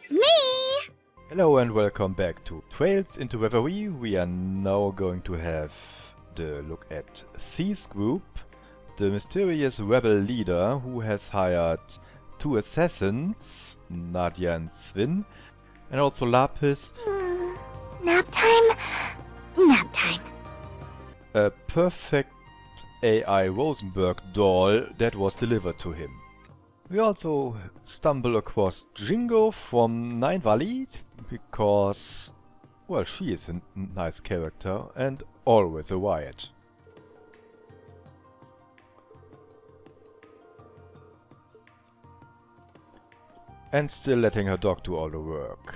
It's me! Hello and welcome back to Trails into Reverie. We are now going to have the look at C's group, the mysterious rebel leader who has hired two assassins, Nadia and Swin, and also Lapis, Nap time? Nap time. a perfect AI Rosenberg doll that was delivered to him. We also stumble across Jingo from Nine Valley, because, well, she is a nice character and always a riot. And still letting her dog do all the work.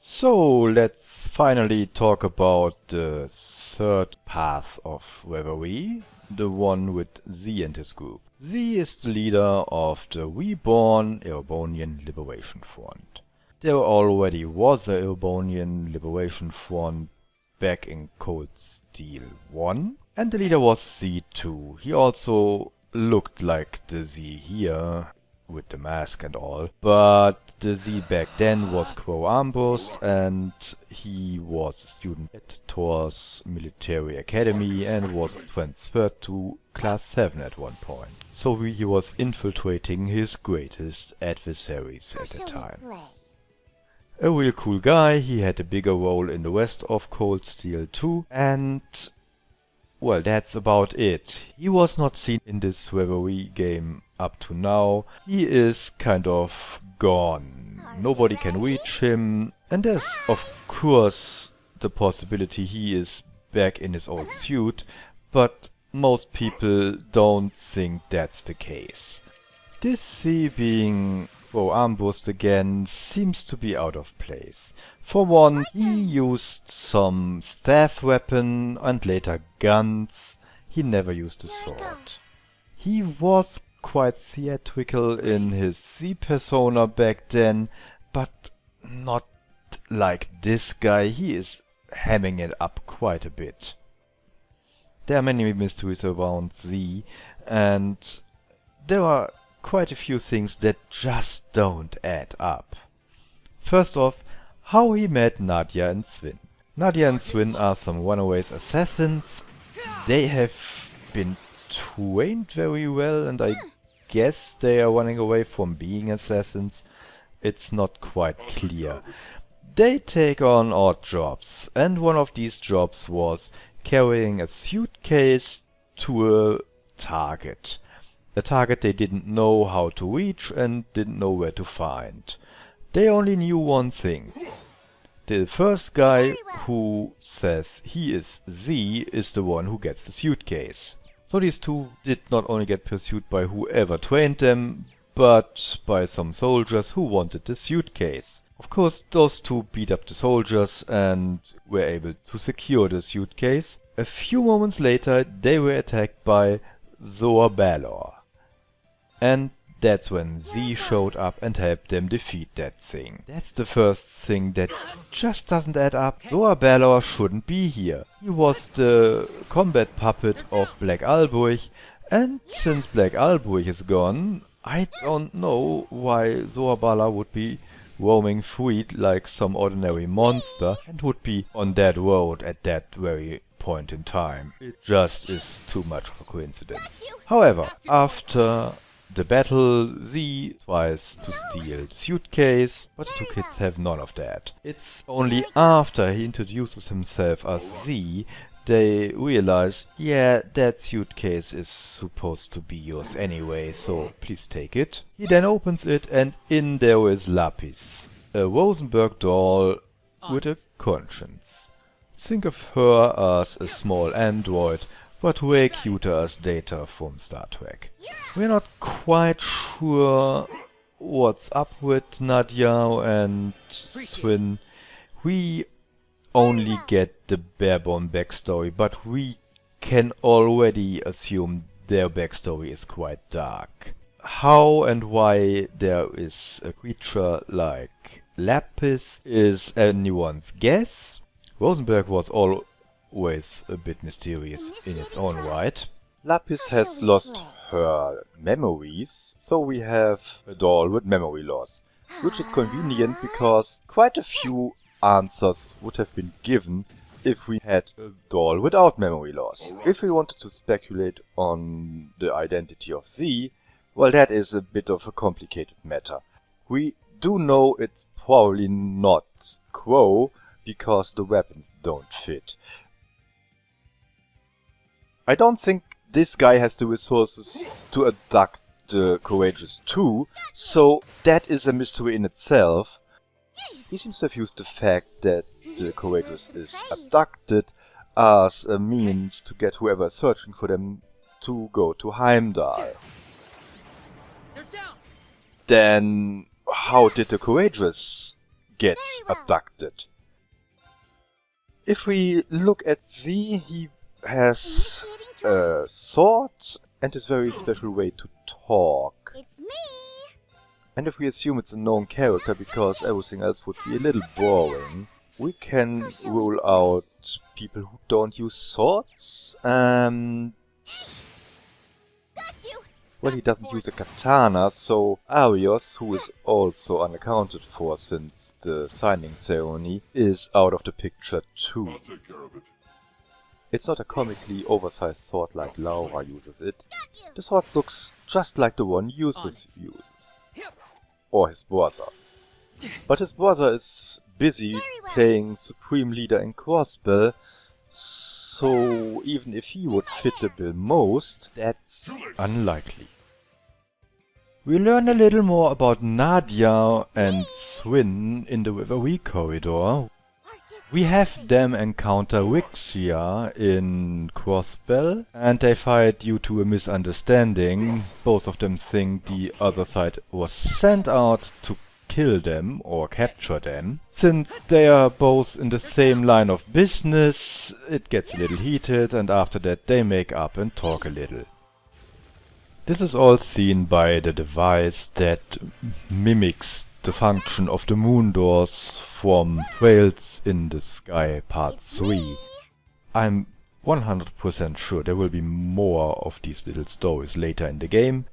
So let's finally talk about the third path of Reverie, the one with Z and his group. Z is the leader of the reborn Erebonian Liberation Front. There already was a Erebonian Liberation Front back in Cold Steel 1, and the leader was Z2. He also looked like the Z here, with the mask and all, but the Z back then was Crow Armbrust, and he was a student at Thor's military academy and was transferred to class 7 at one point. So he was infiltrating his greatest adversaries at the time. A real cool guy. He had a bigger role in the rest of Cold Steel 2, and well, that's about it. He was not seen in this Reverie game up to now. He is kind of gone. Nobody can reach him. And there's of course the possibility he is back in his old suit, but most people don't think that's the case. This C being Armbrust again seems to be out of place. For one, he used some staff weapon and later guns. He never used a sword. He was quite theatrical in his Z persona back then, but not like this guy. He is hamming it up quite a bit. There are many mysteries around Z, and there are quite a few things that just don't add up. First off, how he met Nadia and Swin. Nadia and Swin are some runaways assassins. They have been trained very well, and I guess they are running away from being assassins. It's not quite clear. They take on odd jobs, and one of these jobs was carrying a suitcase to a target. A target they didn't know how to reach and didn't know where to find. They only knew one thing. The first guy who says he is Z is the one who gets the suitcase. So these two did not only get pursued by whoever trained them, but by some soldiers who wanted the suitcase. Of course, those two beat up the soldiers and were able to secure the suitcase. A few moments later, they were attacked by Zoa Balor. And that's when Z showed up and helped them defeat that thing. That's the first thing that just doesn't add up. Zoa Balor shouldn't be here. He was the combat puppet of Black Alburg, and since Black Alburg is gone, I don't know why Zoa Balor would be roaming free like some ordinary monster and would be on that road at that very point in time. It just is too much of a coincidence. However, after the battle, Z tries to steal the suitcase, but the two kids have none of that. It's only after he introduces himself as Z they realize, yeah, that suitcase is supposed to be yours anyway, so please take it. He then opens it and in there is Lapis, a Rosenberg doll with a conscience. Think of her as a small android, but way cuter as Data from Star Trek. We're not quite sure what's up with Nadia and Swin. We only get the bare-bone backstory, but we can already assume their backstory is quite dark. How and why there is a creature like Lapis is anyone's guess. Rosenberg was always a bit mysterious in its own right. Lapis has lost her memories, so we have a doll with memory loss, which is convenient because quite a few answers would have been given if we had a doll without memory loss. If we wanted to speculate on the identity of Z, well, that is a bit of a complicated matter. We do know it's probably not Quo because the weapons don't fit. I don't think this guy has the resources to abduct the Courageous too, so that is a mystery in itself. He seems to have used the fact that the Courageous is abducted as a means to get whoever is searching for them to go to Heimdall. Then how did the Courageous get abducted? If we look at Z, he has a sword and his very special way to talk. It's me! And if we assume it's a known character because everything else would be a little boring, we can rule out people who don't use swords and... Got you! well, he doesn't use a katana, so Arios, who is also unaccounted for since the signing ceremony, is out of the picture too. I'll take care of it. It's not a comically oversized sword like Laura uses it. The sword looks just like the one Eustace uses. Or his brother. But his brother is busy playing Supreme Leader in Crossbell, so even if he would fit the bill most, that's unlikely. We learn a little more about Nadia and Swin in the Reverie corridor. We have them encounter Rixia in Crossbell, and they fight due to a misunderstanding. Both of them think the other side was sent out to kill them or capture them. Since they are both in the same line of business, it gets a little heated, and after that they make up and talk a little. This is all seen by the device that mimics the function of the moon doors from Whales in the Sky Part 3. I'm 100% sure there will be more of these little stories later in the game.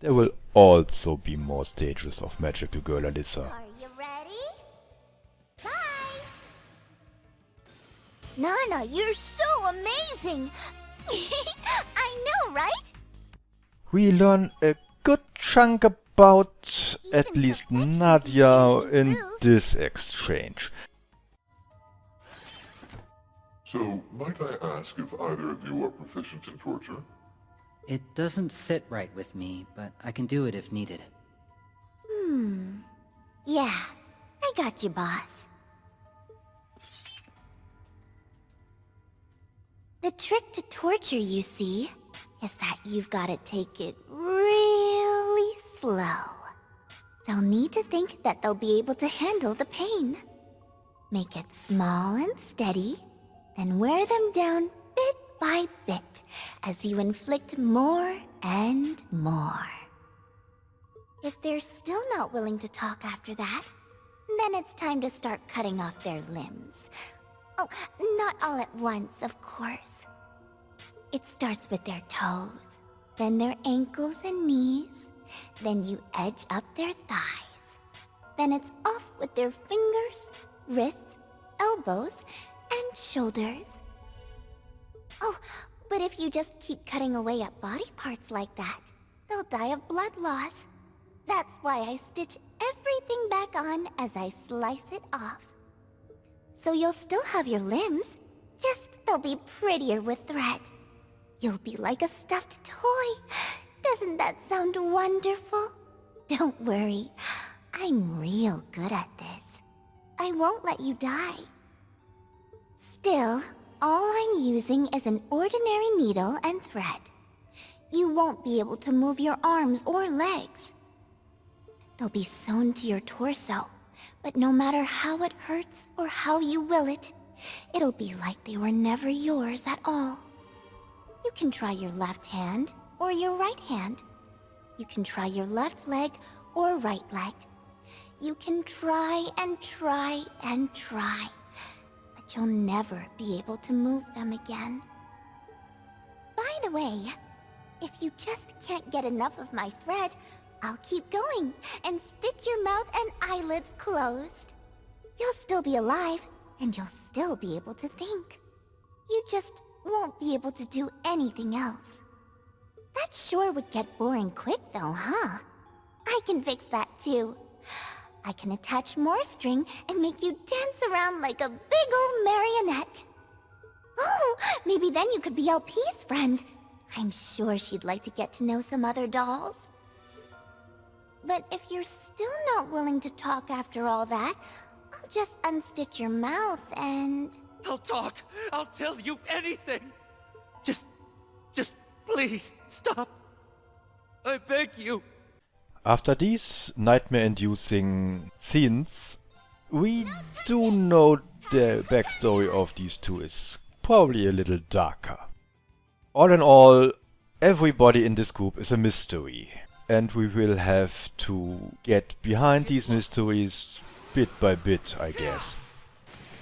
There will also be more stages of Magical Girl Alyssa. Are you ready? Bye! Nana, you're so amazing! I know, right? We learn a good chunk about at least Nadia in this exchange. So, might I ask if either of you are proficient in torture? It doesn't sit right with me, but I can do it if needed. Yeah, I got you, boss. The trick to torture, you see, is that you've got to take it really slow. They'll need to think that they'll be able to handle the pain. Make it small and steady, then wear them down bit by bit as you inflict more and more. If they're still not willing to talk after that, then it's time to start cutting off their limbs. Oh, not all at once, of course. It starts with their toes, then their ankles and knees, then you edge up their thighs. Then it's off with their fingers, wrists, elbows, and shoulders. Oh, but if you just keep cutting away at body parts like that, they'll die of blood loss. That's why I stitch everything back on as I slice it off. So you'll still have your limbs, just they'll be prettier with thread. You'll be like a stuffed toy. Doesn't that sound wonderful? Don't worry, I'm real good at this. I won't let you die. Still, all I'm using is an ordinary needle and thread. You won't be able to move your arms or legs. They'll be sewn to your torso, but no matter how it hurts or how you will it, it'll be like they were never yours at all. You can try your left hand or your right hand. You can try your left leg or right leg. You can try and try and try, but but you'll never be able to move them again. By the way, if you just can't get enough of my thread, I'll keep going and stitch your mouth and eyelids closed. You'll still be alive, and you'll still be able to think. You just won't be able to do anything else. That sure would get boring quick though, huh? I can fix that too. I can attach more string and make you dance around like a big old marionette. Oh, maybe then you could be LP's friend. I'm sure she'd like to get to know some other dolls. But if you're still not willing to talk after all that, I'll just unstitch your mouth and... I'll talk! I'll tell you anything! Just please, stop! I beg you! After these nightmare-inducing scenes, we do know the backstory of these two is probably a little darker. All in all, everybody in this group is a mystery, and we will have to get behind these mysteries bit by bit, I guess.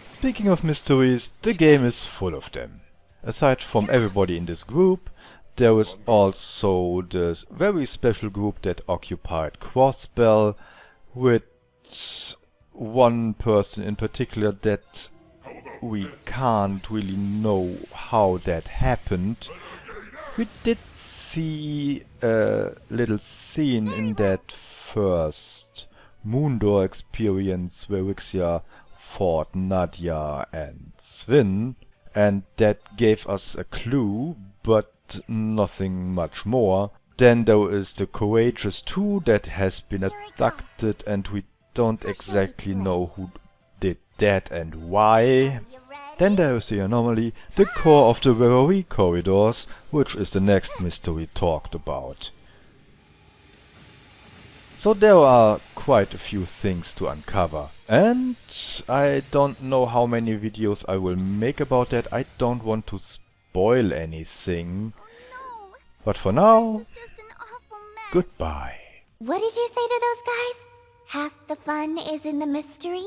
Speaking of mysteries, the game is full of them. Aside from everybody in this group, there is also this very special group that occupied Crossbell, with one person in particular that we can't really know how that happened. We did see a little scene in that first Moondoor experience where Rixia fought Nadia and Swin, and that gave us a clue, but nothing much more. Then there is the Courageous 2 that has been abducted, and we don't exactly know who did that and why. Then there is the Anomaly, the core of the Reverie corridors, which is the next mystery talked about. So there are quite a few things to uncover, and I don't know how many videos I will make about that. I don't want to spoil anything. But for now, goodbye. What did you say to those guys? Half the fun is in the mystery?